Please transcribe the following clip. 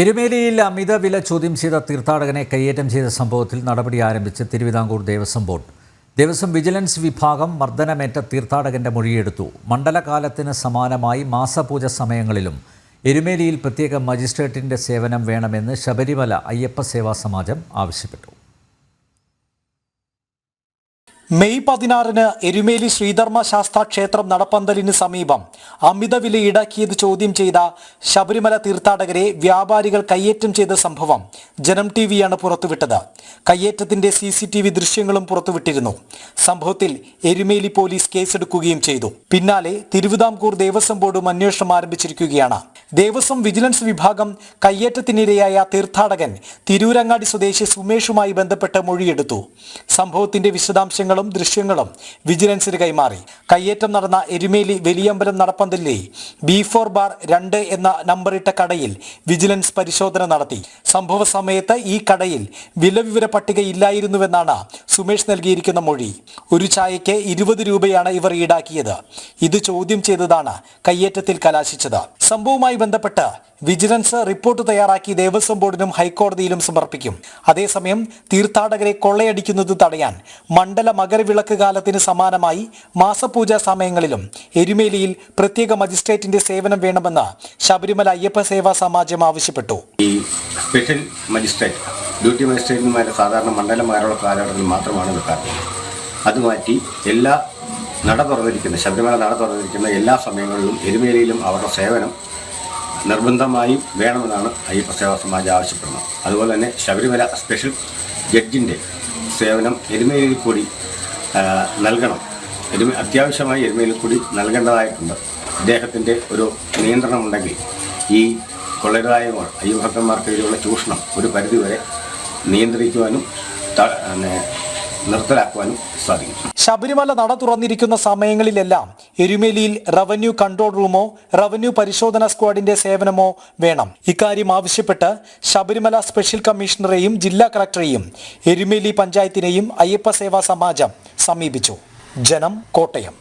എരുമേലിയിൽ അമിത വില ചോദ്യം ചെയ്ത തീർത്ഥാടകനെ കയ്യേറ്റം ചെയ്ത സംഭവത്തിൽ നടപടി ആരംഭിച്ച് തിരുവിതാംകൂർ ദേവസ്വം ബോർഡ്. ദേവസ്വം വിജിലൻസ് വിഭാഗം മർദ്ദനമേറ്റ തീർത്ഥാടകന്റെ മൊഴിയെടുത്തു. മണ്ഡലകാലത്തിന് സമാനമായി മാസപൂജ സമയങ്ങളിലും എരുമേലിയിൽ പ്രത്യേക മജിസ്ട്രേറ്റിന്റെ സേവനം വേണമെന്ന് ശബരിമല അയ്യപ്പ സേവാ സമാജം ആവശ്യപ്പെട്ടു. മെയ് 16 എരുമേലി ശ്രീധർമ്മ ശാസ്താ ക്ഷേത്രം നടപ്പന്തലിന് സമീപം അമിത വില ഈടാക്കിയത് ചോദ്യം ചെയ്ത ശബരിമല തീർത്ഥാടകരെ വ്യാപാരികൾ കയ്യേറ്റം ചെയ്ത സംഭവം ജനം ടിവിയാണ് പുറത്തുവിട്ടത്. കയ്യേറ്റത്തിന്റെ CCTV ദൃശ്യങ്ങളും പുറത്തുവിട്ടിരുന്നു. സംഭവത്തിൽ എരുമേലി പോലീസ് കേസെടുക്കുകയും ചെയ്തു. പിന്നാലെ തിരുവിതാംകൂർ ദേവസ്വം ബോർഡും അന്വേഷണം ആരംഭിച്ചിരിക്കുകയാണ്. ദേവസ്വം വിജിലൻസ് വിഭാഗം കയ്യേറ്റത്തിനിരയായ തീർത്ഥാടകൻ തിരൂരങ്ങാടി സ്വദേശി സുമേഷുമായി ബന്ധപ്പെട്ട് മൊഴിയെടുത്തു. സംഭവത്തിന്റെ വിശദാംശങ്ങളും ദൃശ്യങ്ങളും വിജിലൻസിന് കൈമാറി. കയ്യേറ്റം നടന്ന എരുമേലി വലിയമ്പലം നടപ്പന്തലിലെ B4 ബാർ 2 എന്ന നമ്പറിട്ട കടയിൽ വിജിലൻസ് പരിശോധന നടത്തി. സംഭവ സമയത്ത് ഈ കടയിൽ വിലവിവര പട്ടിക ഇല്ലായിരുന്നുവെന്നാണ് സുമേഷ് നൽകിയിരിക്കുന്ന മൊഴി. ഒരു ചായയ്ക്ക് 20 രൂപയാണ് ഇവർ ഈടാക്കിയത്. ഇത് ചോദ്യം ചെയ്തതാണ് കയ്യേറ്റത്തിൽ കലാശിച്ചത്. സംഭവവുമായി ബന്ധപ്പെട്ട് വിജിലൻസ് റിപ്പോർട്ട് തയ്യാറാക്കി ദേവസ്വം ബോർഡിനും ഹൈക്കോടതിയിലും സമർപ്പിക്കും. അതേസമയം തീർത്ഥാടകരെ കൊള്ളയടിക്കുന്നത് തടയാൻ മണ്ഡല മകരവിളക്ക് കാലത്തിന് സമാനമായി മാസപൂജാ സമയങ്ങളിലും എരുമേലിയിൽ പ്രത്യേക മജിസ്ട്രേറ്റിന്റെ സേവനം വേണമെന്ന് ശബരിമല അയ്യപ്പ സേവാ സമാജം ആവശ്യപ്പെട്ടു. ഈ സ്പെഷ്യൽ മജിസ്ട്രേറ്റ് ഡ്യൂട്ടി മജിസ്ട്രേറ്റുമാരെ സാധാരണ മണ്ഡലമാരുള്ള കാലഘട്ടത്തിൽ മാത്രമാണ് വെക്കാറുള്ളത്. അത് മാറ്റി എല്ലാ ശബരിമല നട തുറന്നിരിക്കുന്ന എല്ലാ സമയങ്ങളിലും എരുമേലിയിലും അവരുടെ സേവനം നിർബന്ധമായും വേണമെന്നാണ് അയ്യപ്പ സേവാ സമാജം ആവശ്യപ്പെടുന്നത്. അതുപോലെ തന്നെ ശബരിമല സ്പെഷ്യൽ ജഡ്ജിൻ്റെ സേവനം എരുമേലിയിൽ കൂടി നൽകണം. അത്യാവശ്യമായി എരുമേലിയിൽ കൂടി നൽകേണ്ടതായിട്ടുണ്ട്. അദ്ദേഹത്തിൻ്റെ ഒരു നിയന്ത്രണമുണ്ടെങ്കിൽ ഈ കൊള്ളരുതായ്മകൾ അയ്യപ്പഭക്തന്മാർക്കെതിരെയുള്ള ചൂഷണം ഒരു പരിധിവരെ നിയന്ത്രിക്കുവാനും നിർത്തലാക്കുവാനും സാധിക്കും. ശബരിമല നട തുറന്നിരിക്കുന്ന സമയങ്ങളിലെല്ലാം എരുമേലിയിൽ റവന്യൂ കൺട്രോൾ റൂമോ റവന്യൂ പരിശോധനാ സ്ക്വാഡിന്റെ സേവനമോ വേണം. ഇക്കാര്യം ആവശ്യപ്പെട്ട് ശബരിമല സ്പെഷ്യൽ കമ്മീഷണറെയും ജില്ലാ കളക്ടറെയും എരുമേലി പഞ്ചായത്തിനെയും അയ്യപ്പ സേവാ സമാജം സമീപിച്ചു. ജനം, കോട്ടയം.